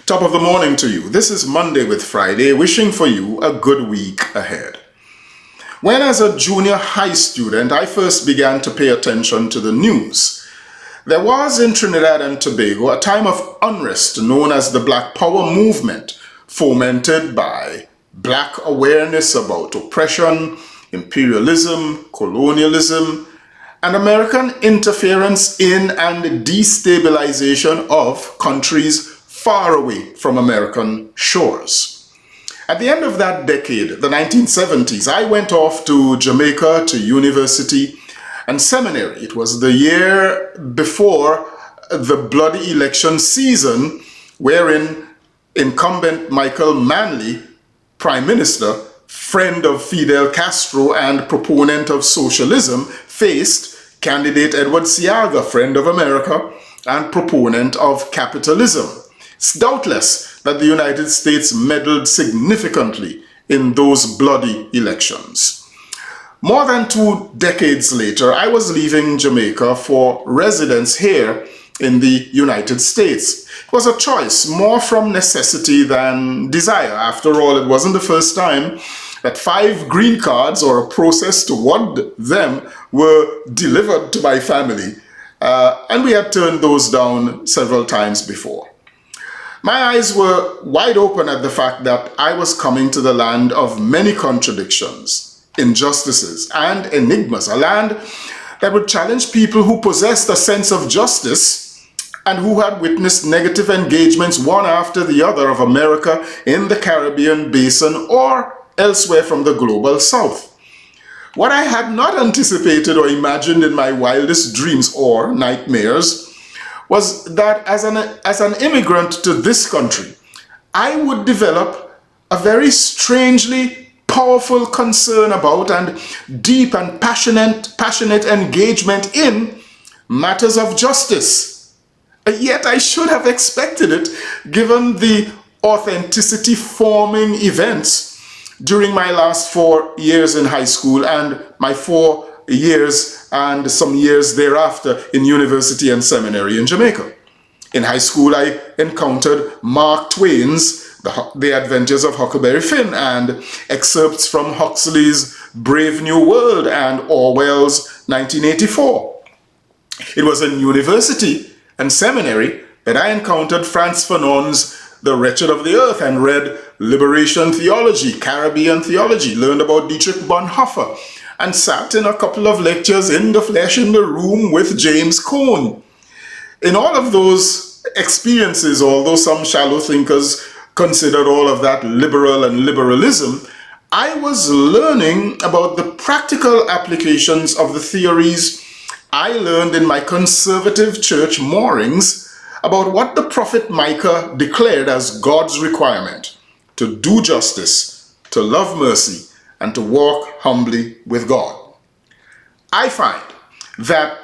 Top of the morning to you. This is Monday with Friday, wishing for you a good week ahead. When as a junior high student, I first began to pay attention to the news. There was in Trinidad and Tobago a time of unrest known as the Black Power movement, fomented by black awareness about oppression, imperialism, colonialism, and American interference in and destabilization of countries far away from American shores. At the end of that decade, the 1970s, I went off to Jamaica to university and seminary. It was the year before the bloody election season wherein incumbent Michael Manley, Prime Minister, friend of Fidel Castro and proponent of socialism, faced candidate Edward Seaga, friend of America and proponent of capitalism. It's doubtless that the United States meddled significantly in those bloody elections. More than 2 decades later, I was leaving Jamaica for residence here in the United States. It was a choice more from necessity than desire. After all, it wasn't the first time that 5 green cards or a process toward them were delivered to my family, and we had turned those down several times before. My eyes were wide open at the fact that I was coming to the land of many contradictions, injustices, and enigmas, a land that would challenge people who possessed a sense of justice and who had witnessed negative engagements one after the other of America in the Caribbean basin or elsewhere from the global south. What I had not anticipated or imagined in my wildest dreams or nightmares was that as an immigrant to this country, I would develop a very strangely powerful concern about and deep and passionate engagement in matters of justice. Yet I should have expected it, given the authenticity forming events during my last 4 years in high school and my 4 years and some years thereafter in university and seminary in Jamaica. In high school, I encountered Mark Twain's The Adventures of Huckleberry Finn and excerpts from Huxley's Brave New World and Orwell's 1984. It was in university and seminary that I encountered Frantz Fanon's The Wretched of the Earth and read Liberation Theology, Caribbean Theology, learned about Dietrich Bonhoeffer, and sat in a couple of lectures in the flesh in the room with James Cone. In all of those experiences, although some shallow thinkers considered all of that liberal and liberalism, I was learning about the practical applications of the theories I learned in my conservative church moorings about what the prophet Micah declared as God's requirement: to do justice, to love mercy, and to walk humbly with God. I find that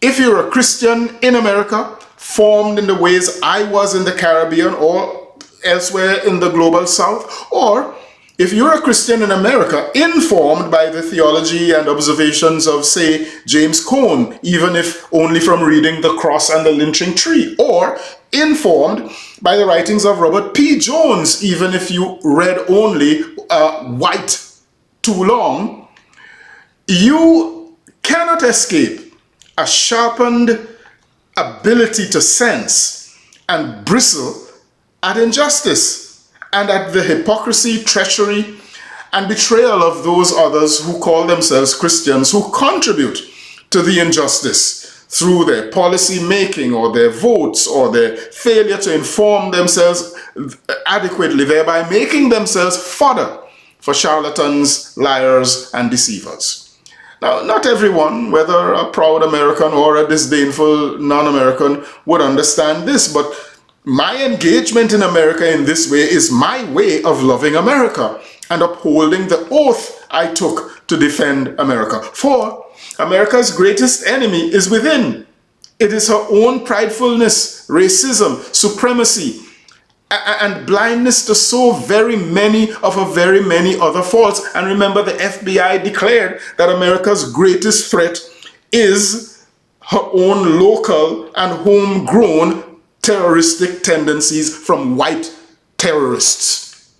if you're a Christian in America, formed in the ways I was in the Caribbean or elsewhere in the global south, or if you're a Christian in America, informed by the theology and observations of, say, James Cone, even if only from reading The Cross and the Lynching Tree, or informed by the writings of Robert P. Jones, even if you read only White Too Long, you cannot escape a sharpened ability to sense and bristle at injustice and at the hypocrisy, treachery, and betrayal of those others who call themselves Christians, who contribute to the injustice through their policy making or their votes or their failure to inform themselves adequately, thereby making themselves fodder for charlatans, liars, and deceivers. Now, not everyone, whether a proud American or a disdainful non-American, would understand this, but my engagement in America in this way is my way of loving America and upholding the oath I took to defend America. For America's greatest enemy is within. It is her own pridefulness, racism, supremacy, and blindness to so very many of her very many other faults. And remember, the FBI declared that America's greatest threat is her own local and homegrown terroristic tendencies from white terrorists.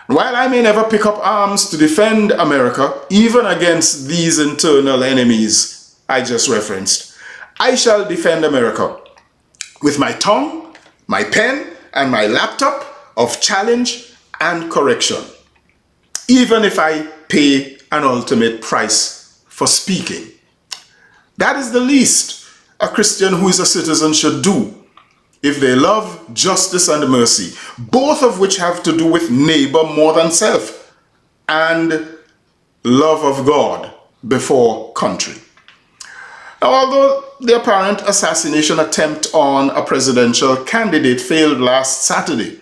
While I may never pick up arms to defend America, even against these internal enemies I just referenced, I shall defend America with my tongue, my pen, and my laptop of challenge and correction, even if I pay an ultimate price for speaking. That is the least a Christian who is a citizen should do if they love justice and mercy, both of which have to do with neighbor more than self, and love of God before country. Now, although the apparent assassination attempt on a presidential candidate failed last Saturday,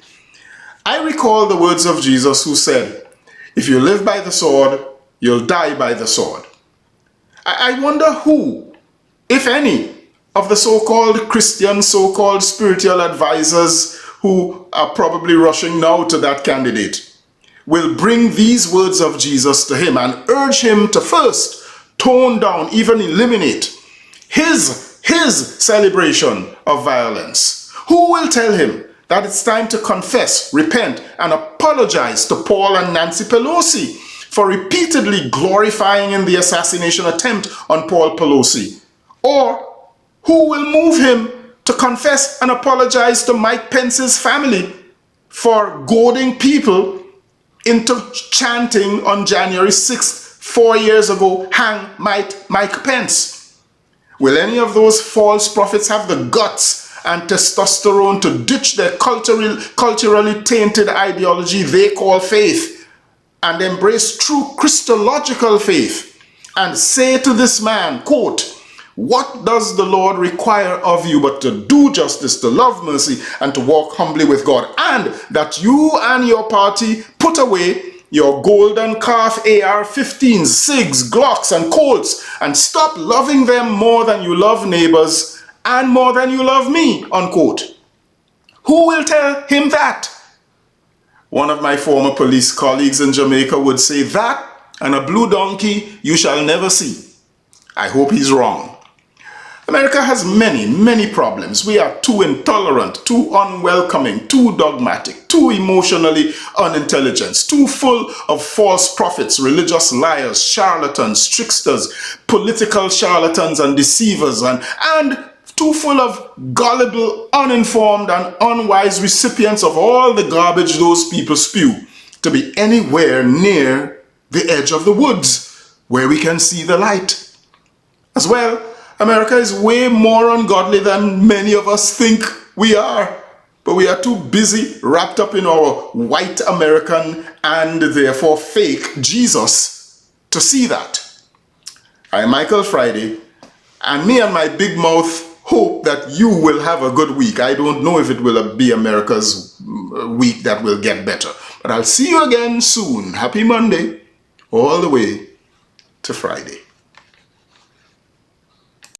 I recall the words of Jesus who said, "If you live by the sword, you'll die by the sword." I wonder who, if any, of the so-called Christian, so-called spiritual advisors who are probably rushing now to that candidate will bring these words of Jesus to him and urge him to first tone down, even eliminate his celebration of violence. Who will tell him that it's time to confess, repent, and apologize to Paul and Nancy Pelosi for repeatedly glorifying in the assassination attempt on Paul Pelosi? Or who will move him to confess and apologize to Mike Pence's family for goading people into chanting on January 6th, 4 years ago, "Hang Mike Pence"? Will any of those false prophets have the guts and testosterone to ditch their culturally tainted ideology they call faith and embrace true Christological faith and say to this man, quote, "What does the Lord require of you but to do justice, to love mercy, and to walk humbly with God, and that you and your party put away your golden calf AR-15s, SIGs, Glocks, and Colts, and stop loving them more than you love neighbors and more than you love me," unquote? Who will tell him that? One of my former police colleagues in Jamaica would say that, and a blue donkey you shall never see. I hope he's wrong. America has many problems. We are too intolerant, too unwelcoming, too dogmatic, too emotionally unintelligent, too full of false prophets, religious liars, charlatans, tricksters, political charlatans and deceivers, and too full of gullible, uninformed, and unwise recipients of all the garbage those people spew to be anywhere near the edge of the woods where we can see the light. As well, America is way more ungodly than many of us think we are, but we are too busy wrapped up in our white American and therefore fake Jesus to see that. I'm Michael Friday, and me and my big mouth hope that you will have a good week. I don't know if it will be America's week that will get better, but I'll see you again soon. Happy Monday, all the way to Friday.